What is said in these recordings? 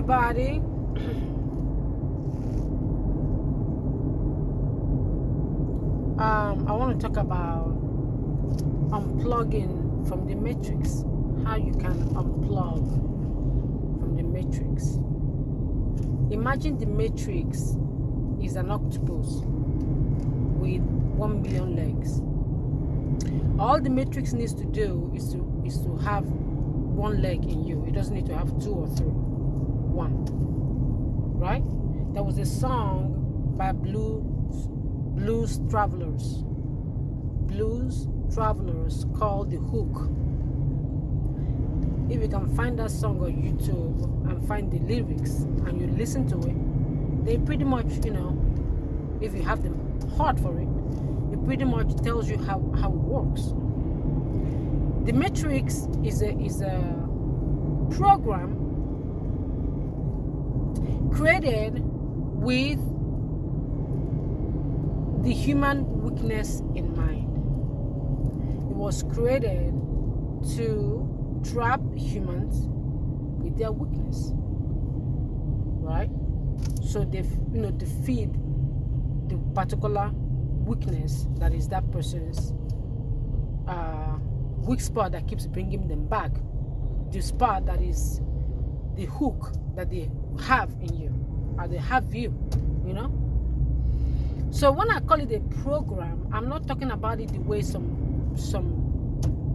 everybody. I want to talk about unplugging from the matrix. How you can unplug from the matrix. Imagine the matrix is an octopus with 1 million legs. All the matrix needs to do is to have one leg in you. It doesn't need to have two or three. One. Right? There was a song by blues travelers called The Hook. If you can find that song on YouTube and find the lyrics and you listen to it, they pretty much, if you have the heart for it, it pretty much tells you how it works. The Matrix is a program created with the human weakness in mind. It was created to trap humans with their weakness, right? So they feed the particular weakness that is that person's weak spot that keeps bringing them back. The spot that is the hook that they have in you, or they have you. So when I call it a program, I'm not talking about it the way some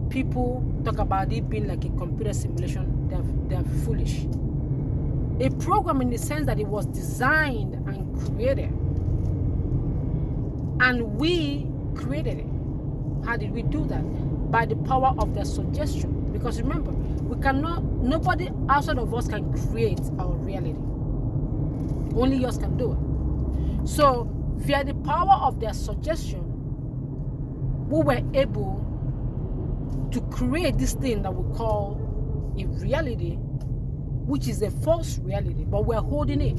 people talk about it being like a computer simulation. They're foolish. A program in the sense that it was designed and created, and we created it. How did we do that? By the power of their suggestion. Because remember, nobody outside of us can create our reality. Only yours can do it. So via the power of their suggestion, we were able to create this thing that we call a reality, which is a false reality, but we're holding it.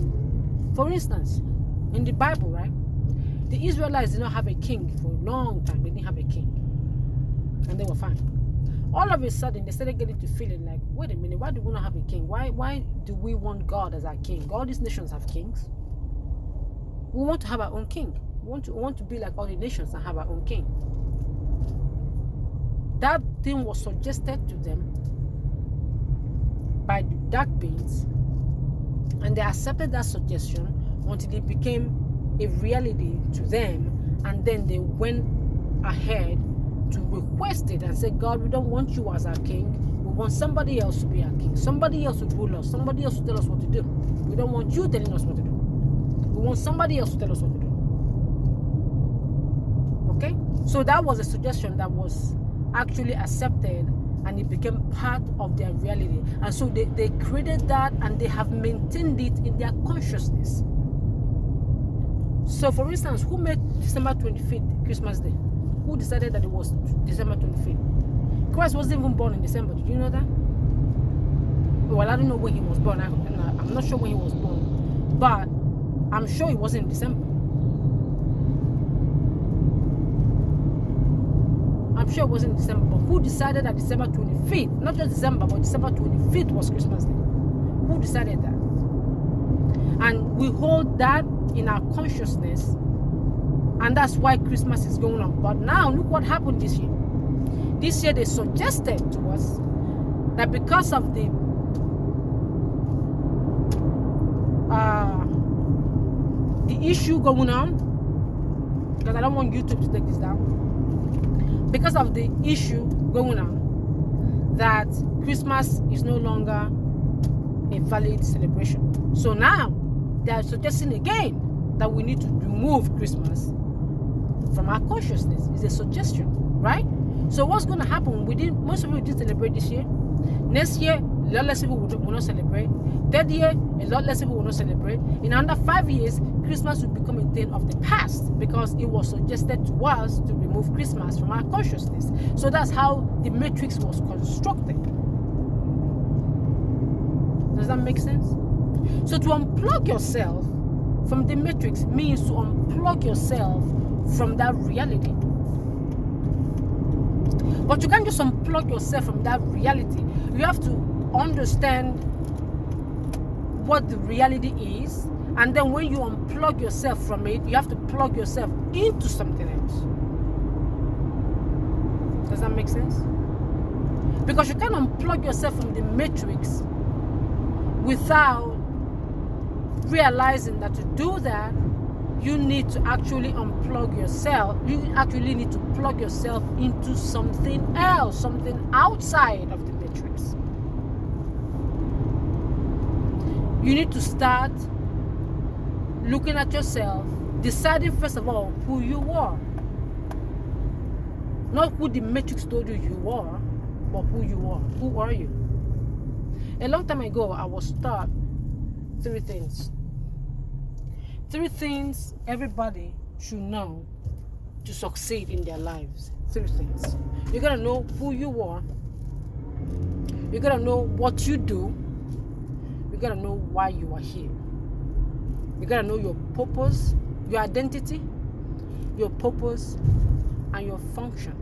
For instance, in the Bible, right, the Israelites did not have a king for a long time. They didn't have a king, and they were fine. All of a sudden, they started getting to feeling like, wait a minute, why do we not have a king? Why do we want God as our king? All these nations have kings. We want to have our own king. We want to be like all the nations and have our own king. That thing was suggested to them by the dark beings, and they accepted that suggestion until it became a reality to them, and then they went ahead to request it and say, God, we don't want you as our king. We want somebody else to be our king. Somebody else to rule us. Somebody else to tell us what to do. We don't want you telling us what to do. We want somebody else to tell us what to do. Okay? So that was a suggestion that was actually accepted, and it became part of their reality. And so they created that, and they have maintained it in their consciousness. So for instance, who made December 25th Christmas Day? Who decided that it was December 25th? Christ wasn't even born in December. Did you know that? Well, I don't know when he was born. I'm not sure when he was born. But I'm sure it wasn't in December. I'm sure it wasn't in December. But who decided that December 25th, not just December, but December 25th was Christmas Day? Who decided that? And we hold that in our consciousness, and that's why Christmas is going on. But now look what happened this year. This year they suggested to us that because of the issue going on, because I don't want YouTube to take this down, because of the issue going on, that Christmas is no longer a valid celebration. So now they are suggesting again that we need to remove Christmas from our consciousness. It's a suggestion, right? So what's going to happen? Most people didn't celebrate this year. Next year, a lot less people will not celebrate. Third year, a lot less people will not celebrate. In under 5 years, Christmas will become a thing of the past, because it was suggested to us to remove Christmas from our consciousness. So that's how the matrix was constructed. Does that make sense? So to unplug yourself from the matrix means to unplug yourself from that reality. But you can't just unplug yourself from that reality. You have to understand what the reality is, and then when you unplug yourself from it, you have to plug yourself into something else. Does that make sense? Because you can't unplug yourself from the matrix without realizing that to do that, you need to actually unplug yourself. You actually need to plug yourself into something else, something outside of the matrix. You need to start looking at yourself, deciding first of all who you are. Not who the matrix told you are, but who you are. Who are you? A long time ago, I was taught 3 things. 3 things everybody should know to succeed in their lives. 3 things. You gotta know who you are. You gotta know what you do. You gotta know why you are here. You gotta know your purpose, your identity, your purpose, and your function.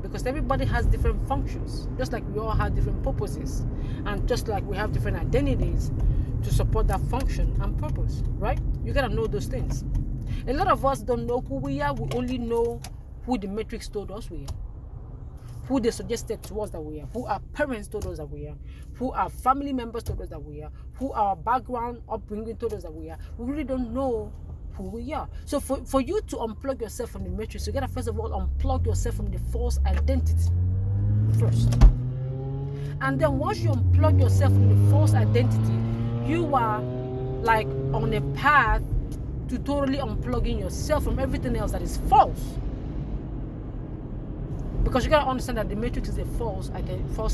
Because everybody has different functions, just like we all have different purposes, and just like we have different identities to support that function and purpose, right? You gotta know those things. A lot of us don't know who we are. We only know who the matrix told us we are, who they suggested to us that we are, who our parents told us that we are, who our family members told us that we are, who our background upbringing told us that we are. We really don't know who we are. So for you to unplug yourself from the matrix, you gotta first of all unplug yourself from the false identity first. And then once you unplug yourself from the false identity, you are like on a path to totally unplugging yourself from everything else that is false. Because you gotta understand that the matrix is a false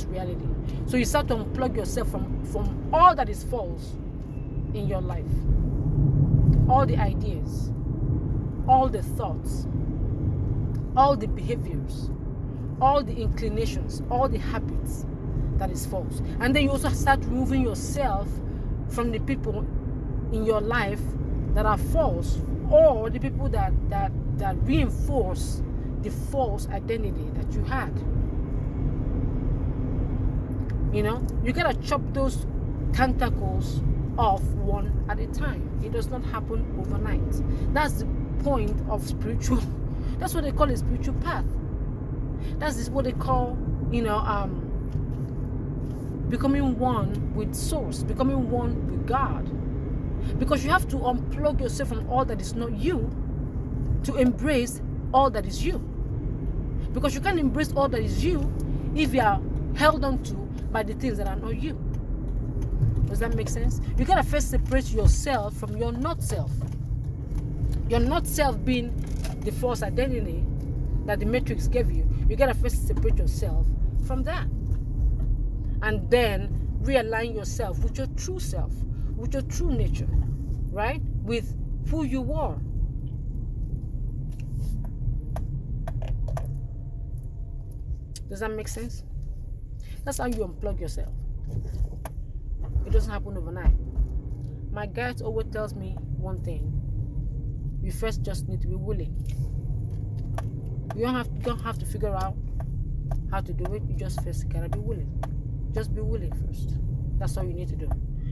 reality. So you start to unplug yourself from all that is false in your life. All the ideas, all the thoughts, all the behaviors, all the inclinations, all the habits that is false. And then you also start removing yourself from the people in your life that are false, or the people that reinforce the false identity that you had. You know, you gotta chop those tentacles off one at a time. It does not happen overnight. That's the point of spiritual. That's what they call a spiritual path. That's what they call, becoming one with source, becoming one with God. Because you have to unplug yourself from all that is not you to embrace all that is you. Because you can't embrace all that is you if you are held on to by the things that are not you. Does that make sense? You gotta first separate yourself from your not self. Your not self being the false identity that the matrix gave you. You gotta first separate yourself from that. And then realign yourself with your true self, with your true nature, right? With who you are. Does that make sense? That's how you unplug yourself. It doesn't happen overnight. My guide always tells me one thing. You first just need to be willing. You don't have to figure out how to do it. You just first gotta be willing. Just be willing first. That's all you need to do.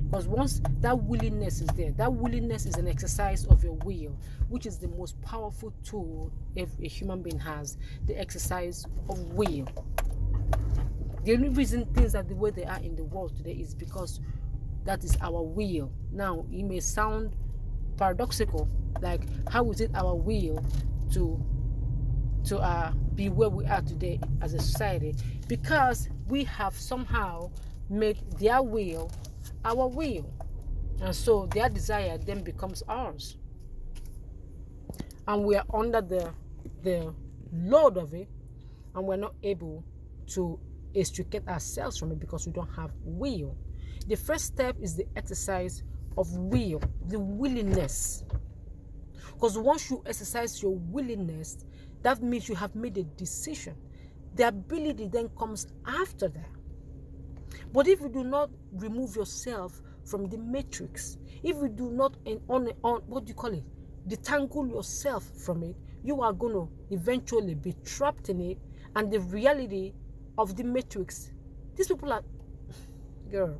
Because once that willingness is there, that willingness is an exercise of your will, which is the most powerful tool a human being has, the exercise of will. The only reason things are the way they are in the world today is because that is our will. Now, it may sound paradoxical, like how is it our will to be where we are today as a society? Because we have somehow made their will our will, and so their desire then becomes ours, and we are under the load of it, and we're not able to extricate ourselves from it because we don't have will. The first step is the exercise of will, the willingness. Because once you exercise your willingness, that means you have made a decision. The ability then comes after that. But if you do not remove yourself from the matrix, if you do not detangle yourself from it, you are going to eventually be trapped in it. And the reality of the matrix, these people are, girl,